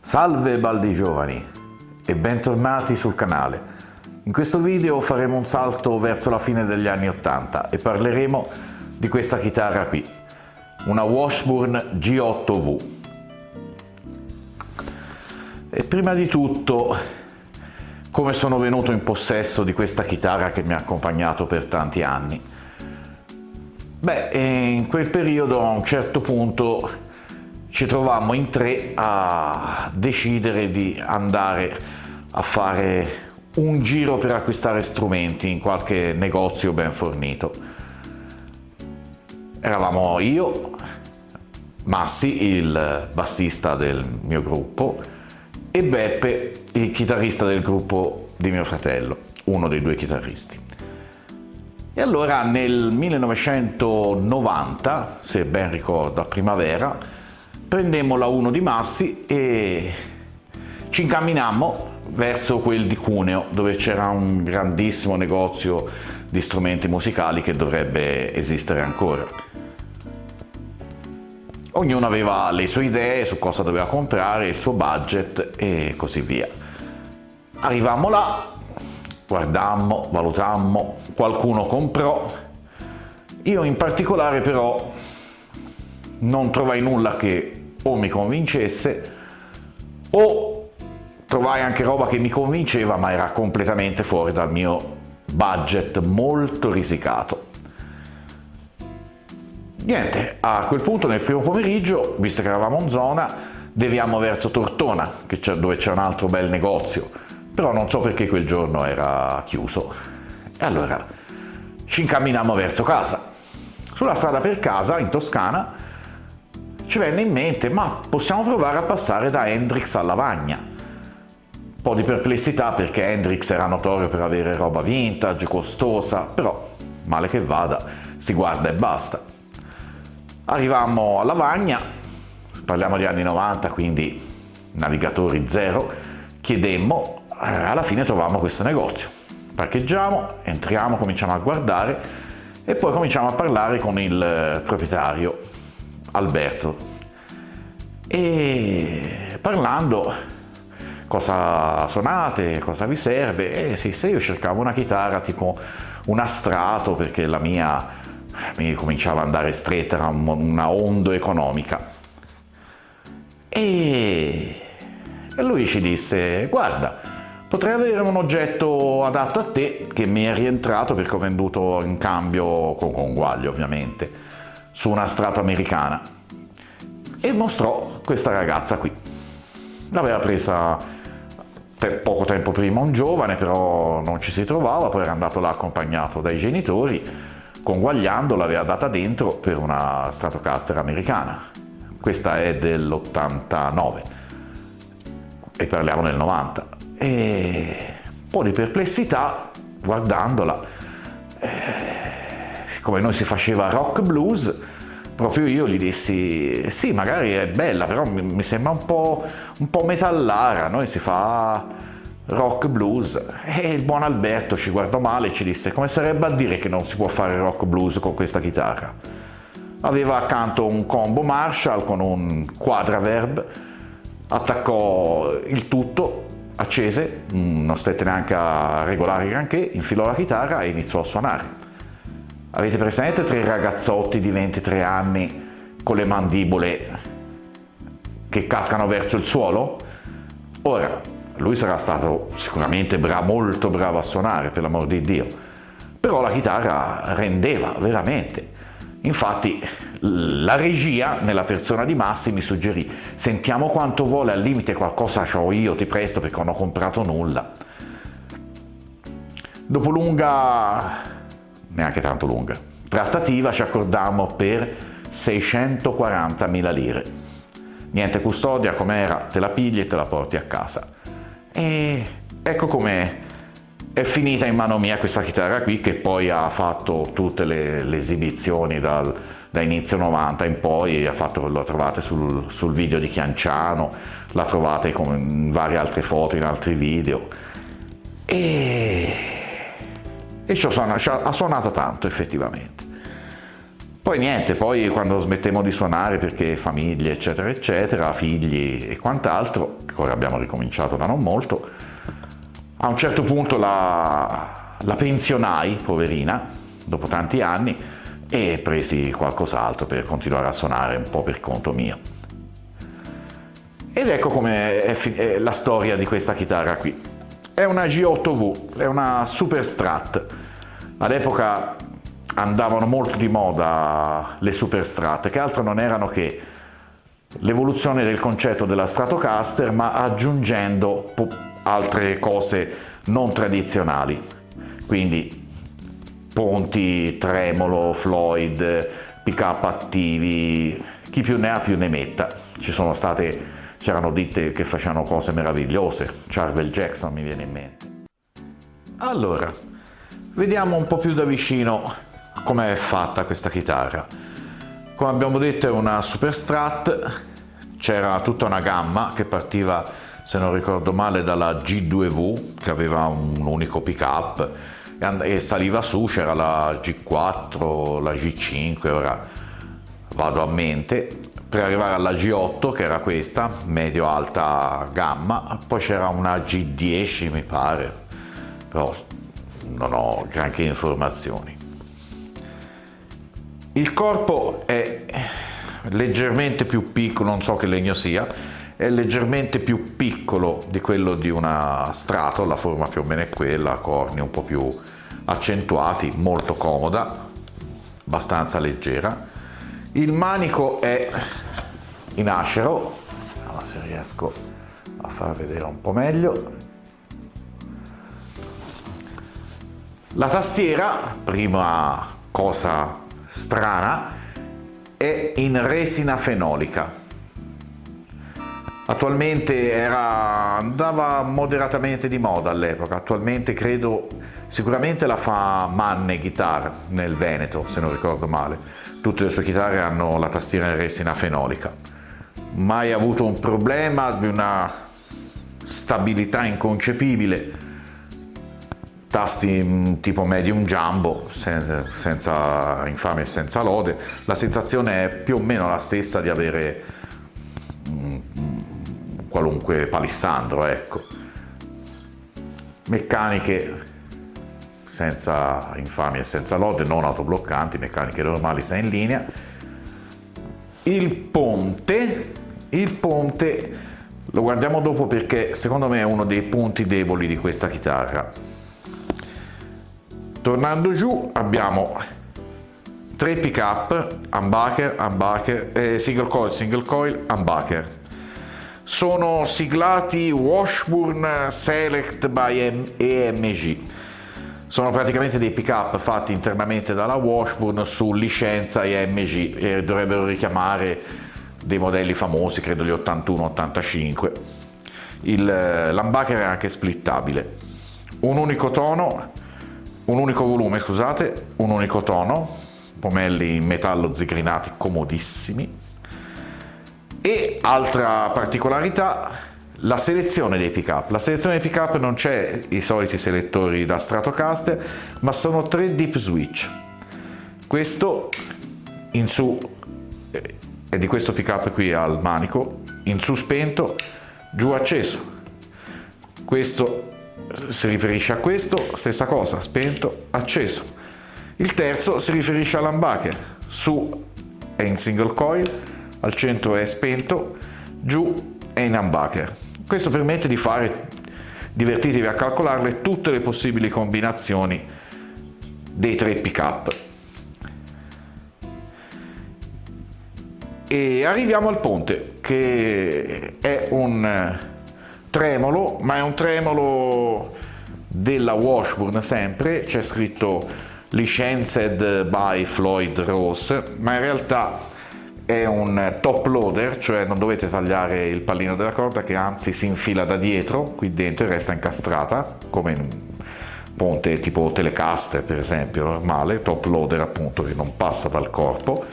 Salve baldi giovani e bentornati sul canale. In questo video faremo un salto verso la fine degli anni 80 e parleremo di questa chitarra qui, una Washburn G8V. E prima di tutto, come sono venuto in possesso di questa chitarra che mi ha accompagnato per tanti anni? In quel periodo a un certo punto ci trovammo in tre a decidere di andare a fare un giro per acquistare strumenti in qualche negozio ben fornito. Eravamo io, Massi, il bassista del mio gruppo, e Beppe, il chitarrista del gruppo di mio fratello, uno dei due chitarristi. E allora nel 1990, se ben ricordo, a primavera, prendemmo la 1 di Massi e ci incamminammo verso quel di Cuneo, dove c'era un grandissimo negozio di strumenti musicali che dovrebbe esistere ancora. Ognuno aveva le sue idee su cosa doveva comprare, il suo budget e così via. Arrivammo là, guardammo, valutammo, qualcuno comprò. Io in particolare però non trovai nulla che o mi convincesse o trovai anche roba che mi convinceva ma era completamente fuori dal mio budget molto risicato. Niente, a quel punto nel primo pomeriggio, visto che eravamo in zona, deviamo verso Tortona, dove c'è un altro bel negozio, però non so perché quel giorno era chiuso. E allora ci incamminammo verso casa. Sulla strada per casa, in Toscana, ci venne in mente, ma possiamo provare a passare da Hendrix a Lavagna. Un po' di perplessità perché Hendrix era notorio per avere roba vintage, costosa, però male che vada, si guarda e basta. Arrivammo a Lavagna, parliamo di anni 90, quindi navigatori zero, chiedemmo, alla fine trovammo questo negozio. Parcheggiamo, entriamo, cominciamo a guardare e poi cominciamo a parlare con il proprietario, Alberto, e parlando: cosa suonate, cosa vi serve? Sì, se io cercavo una chitarra tipo una Strato perché la mia mi cominciava ad andare stretta, era una Hondo economica, e lui ci disse: guarda, potrei avere un oggetto adatto a te che mi è rientrato perché ho venduto in cambio, con conguaglio ovviamente, su una Strato americana, e mostrò questa ragazza qui. L'aveva presa poco tempo prima un giovane, però non ci si trovava, poi era andato là accompagnato dai genitori, conguagliando l'aveva data dentro per una Stratocaster americana. Questa è dell'89 e parliamo del 90. E un po' di perplessità guardandola, siccome noi si faceva rock blues, proprio io gli dissi: sì, magari è bella, però mi sembra un po' metallara, noi si fa rock blues. E il buon Alberto ci guardò male e ci disse: come sarebbe a dire che non si può fare rock blues con questa chitarra? Aveva accanto un combo Marshall con un quadraverb, attaccò il tutto, accese, non stette neanche a regolare granché, infilò la chitarra e iniziò a suonare. Avete presente tre ragazzotti di 23 anni con le mandibole che cascano verso il suolo? Ora, lui sarà stato sicuramente molto bravo a suonare, per l'amor di Dio, però la chitarra rendeva veramente. Infatti la regia, nella persona di Massi, mi suggerì: sentiamo quanto vuole, al limite qualcosa c'ho io, ti presto perché non ho comprato nulla. Dopo neanche tanto lunga trattativa, ci accordammo per 640.000 lire. Niente custodia, com'era, te la pigli e te la porti a casa. E ecco come è finita in mano mia questa chitarra qui, che poi ha fatto tutte le esibizioni da inizio 90 in poi. La trovate sul video di Chianciano, la trovate in varie altre foto, in altri video, e ha suonato tanto effettivamente. Poi niente, poi quando smettemmo di suonare perché famiglie eccetera eccetera, figli e quant'altro, che ora abbiamo ricominciato da non molto, a un certo punto la pensionai, poverina, dopo tanti anni, e presi qualcos'altro per continuare a suonare un po' per conto mio. Ed ecco come è la storia di questa chitarra qui. È una G8V, è una Super Strat. All'epoca andavano molto di moda le Super Strat, che altro non erano che l'evoluzione del concetto della Stratocaster, ma aggiungendo altre cose non tradizionali. Quindi ponti, tremolo, Floyd, pick-up attivi, chi più ne ha più ne metta. C'erano ditte che facevano cose meravigliose, Charvel Jackson mi viene in mente. Allora, vediamo un po' più da vicino come è fatta questa chitarra. Come abbiamo detto è una Super Strat, c'era tutta una gamma che partiva, se non ricordo male, dalla G2V, che aveva un unico pick-up, e saliva su, c'era la G4, la G5, ora vado a mente, per arrivare alla G8, che era questa, medio-alta gamma, poi c'era una G10 mi pare, però non ho granché informazioni. Il corpo è leggermente più piccolo, non so che legno sia, è leggermente più piccolo di quello di una Strato, la forma più o meno è quella, corni un po' più accentuati, molto comoda, abbastanza leggera. Il manico è in acero, vediamo se riesco a far vedere un po' meglio. La tastiera, prima cosa strana, è in resina fenolica. Attualmente andava moderatamente di moda all'epoca, attualmente credo, sicuramente la fa Manne Guitar nel Veneto, se non ricordo male. Tutte le sue chitarre hanno la tastiera in resina fenolica. Mai avuto un problema, di una stabilità inconcepibile, tasti tipo medium jumbo, senza infamia e senza lode. La sensazione è più o meno la stessa di avere qualunque palissandro, ecco. Meccaniche senza infamia e senza lode, non autobloccanti, meccaniche normali 6 in linea. Il ponte lo guardiamo dopo perché secondo me è uno dei punti deboli di questa chitarra. Tornando giù abbiamo 3 pick-up, humbucker, single coil, humbucker. Sono siglati Washburn Select by EMG. Sono praticamente dei pick-up fatti internamente dalla Washburn su licenza EMG e dovrebbero richiamare dei modelli famosi, credo gli 81-85. L'humbucker è anche splittabile. Un unico volume, scusate, un unico tono, pomelli in metallo zigrinati comodissimi. E altra particolarità, la selezione dei pick-up. La selezione dei pick-up non c'è i soliti selettori da Stratocaster, ma sono 3 dip switch. Questo in su è di questo pick-up qui al manico, in su spento, giù acceso. Questo si riferisce a questo, stessa cosa, spento, acceso. Il terzo si riferisce all'humbucker, su è in single coil, al centro è spento, giù è in humbucker. Questo permette di fare, divertitevi a calcolarle, tutte le possibili combinazioni dei 3 pick-up. E arriviamo al ponte, che è un tremolo, ma è un tremolo della Washburn sempre, c'è scritto Licensed by Floyd Rose, ma in realtà è un top loader, cioè non dovete tagliare il pallino della corda, che anzi si infila da dietro qui dentro e resta incastrata come in un ponte tipo Telecaster per esempio, normale, top loader appunto, che non passa dal corpo.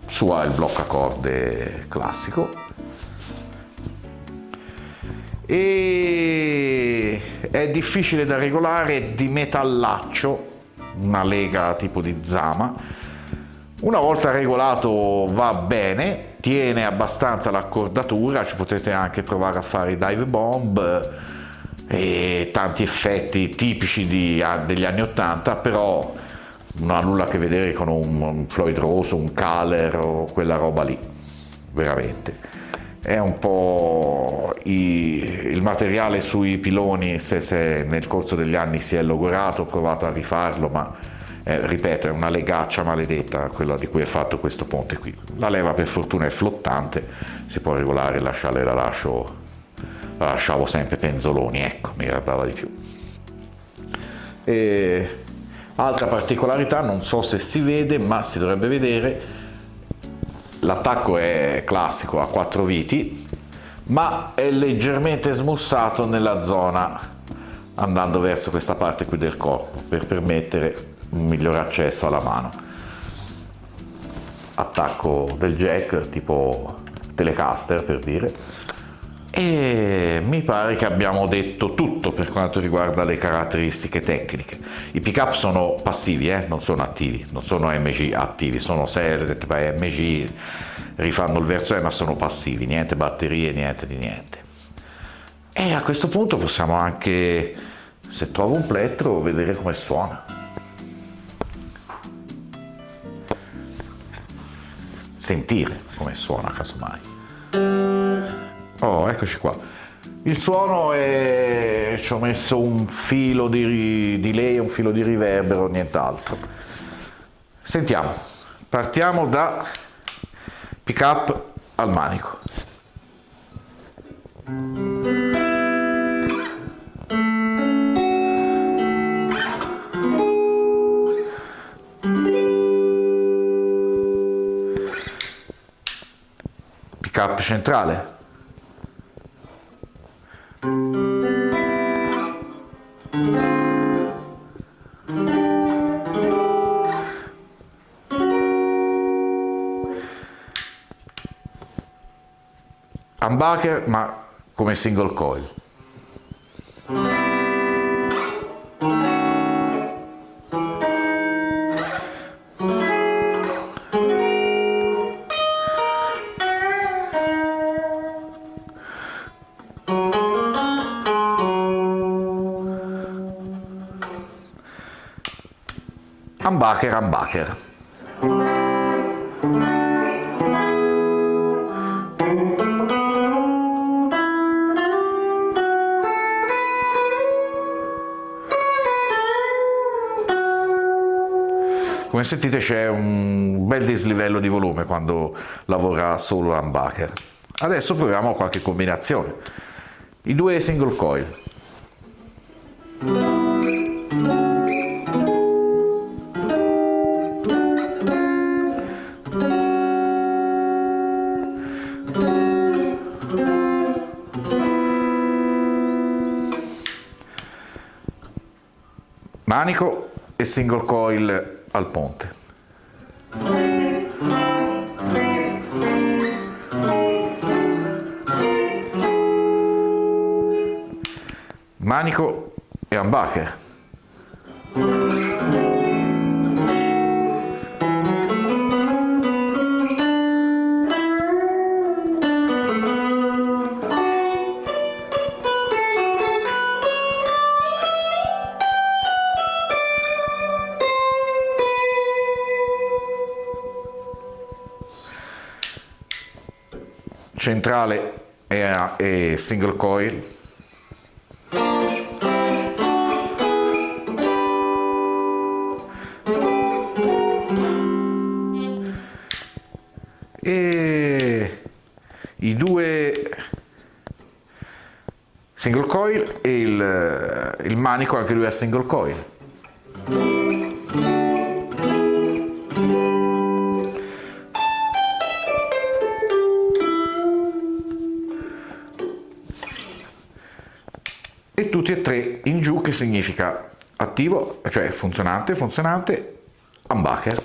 Su ha il bloccacorde classico e è difficile da regolare, di metallaccio, una lega tipo di Zama, Una volta regolato va bene, tiene abbastanza l'accordatura, ci potete anche provare a fare i dive bomb e tanti effetti tipici degli anni 80, però non ha nulla a che vedere con un Floyd Rose, un Kahler o quella roba lì, veramente. È un po' il materiale sui piloni, se nel corso degli anni si è logorato, ho provato a rifarlo, ma ripeto, è una legaccia maledetta quella di cui è fatto questo ponte qui. La leva per fortuna è flottante, si può regolare, la lasciavo sempre penzoloni, ecco, mi agradava di più. E altra particolarità, non so se si vede, ma si dovrebbe vedere, l'attacco è classico a 4 viti, ma è leggermente smussato nella zona andando verso questa parte qui del corpo per permettere un migliore accesso alla mano. Attacco del jack tipo Telecaster, per dire. E mi pare che abbiamo detto tutto per quanto riguarda le caratteristiche tecniche. I pick-up sono passivi, non sono attivi, non sono AMG attivi, sono set by AMG, rifanno il verso E, ma sono passivi, niente batterie, niente di niente. E a questo punto possiamo anche, se trovo un plettro, vedere come suona. Sentire come suona, casomai. Oh, eccoci qua. Il suono è... ci ho messo un filo di delay, un filo di riverbero, nient'altro. Sentiamo. Partiamo da pick up al manico. Pick up centrale. Humbucker, ma come single coil. Humbucker. Come sentite c'è un bel dislivello di volume quando lavora solo humbucker. Adesso proviamo qualche combinazione. I 2 single coil. Manico e single coil al ponte. Manico e humbucker. Centrale e single coil. E i 2 single coil e il manico anche lui a single coil. E tutti e 3 in giù, che significa attivo, cioè funzionante, humbucker.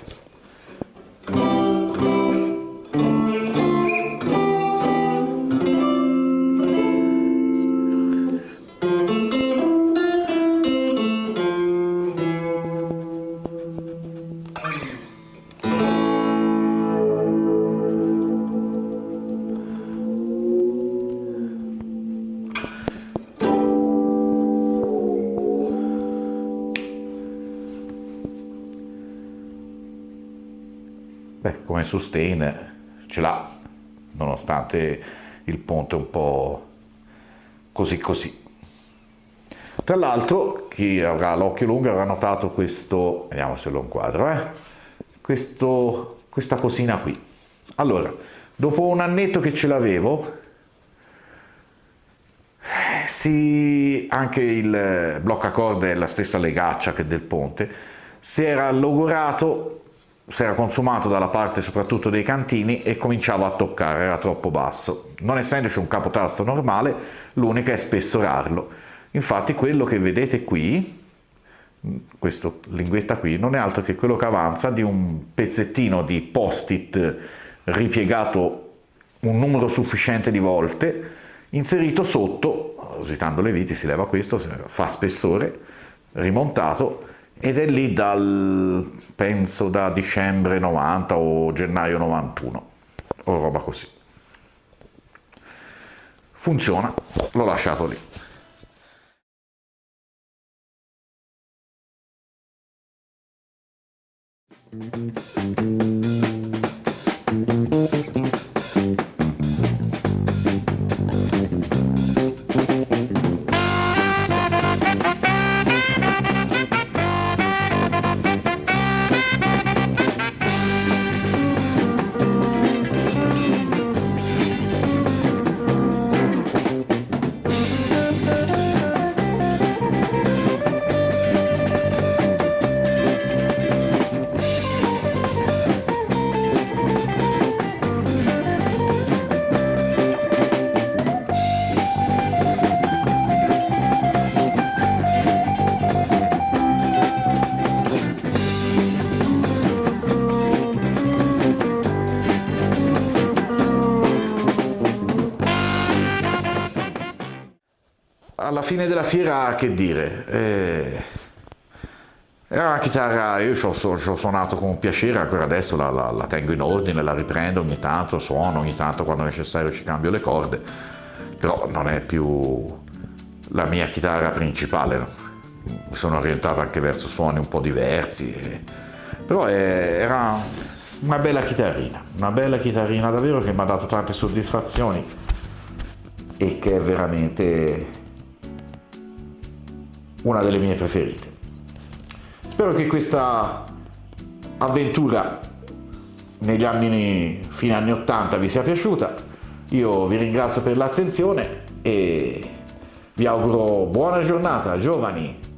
come sustain ce l'ha, nonostante il ponte un po' così così. Tra l'altro, chi avrà l'occhio lungo avrà notato questo, vediamo se lo inquadro, questa cosina qui. Allora, dopo un annetto che ce l'avevo, anche il bloccacorde è la stessa legaccia che del ponte, si era logorato, si era consumato dalla parte soprattutto dei cantini e cominciava a toccare, era troppo basso. Non essendoci un capotasto normale, l'unica è spessorarlo. Infatti quello che vedete qui, questo linguetta qui, non è altro che quello che avanza di un pezzettino di post-it ripiegato un numero sufficiente di volte, inserito sotto, usando le viti si leva questo, fa spessore, rimontato, ed è lì penso da dicembre 90 o gennaio 91 o roba così. Funziona, l'ho lasciato lì. Alla fine della fiera, che dire, era una chitarra, io ci ho suonato con piacere, ancora adesso la tengo in ordine, la riprendo ogni tanto, suono, ogni tanto quando è necessario ci cambio le corde, però non è più la mia chitarra principale, no? Mi sono orientato anche verso suoni un po' diversi, però era una bella chitarrina davvero, che mi ha dato tante soddisfazioni e che è veramente una delle mie preferite. Spero che questa avventura negli anni, fine anni 80, vi sia piaciuta. Io vi ringrazio per l'attenzione e vi auguro buona giornata, giovani!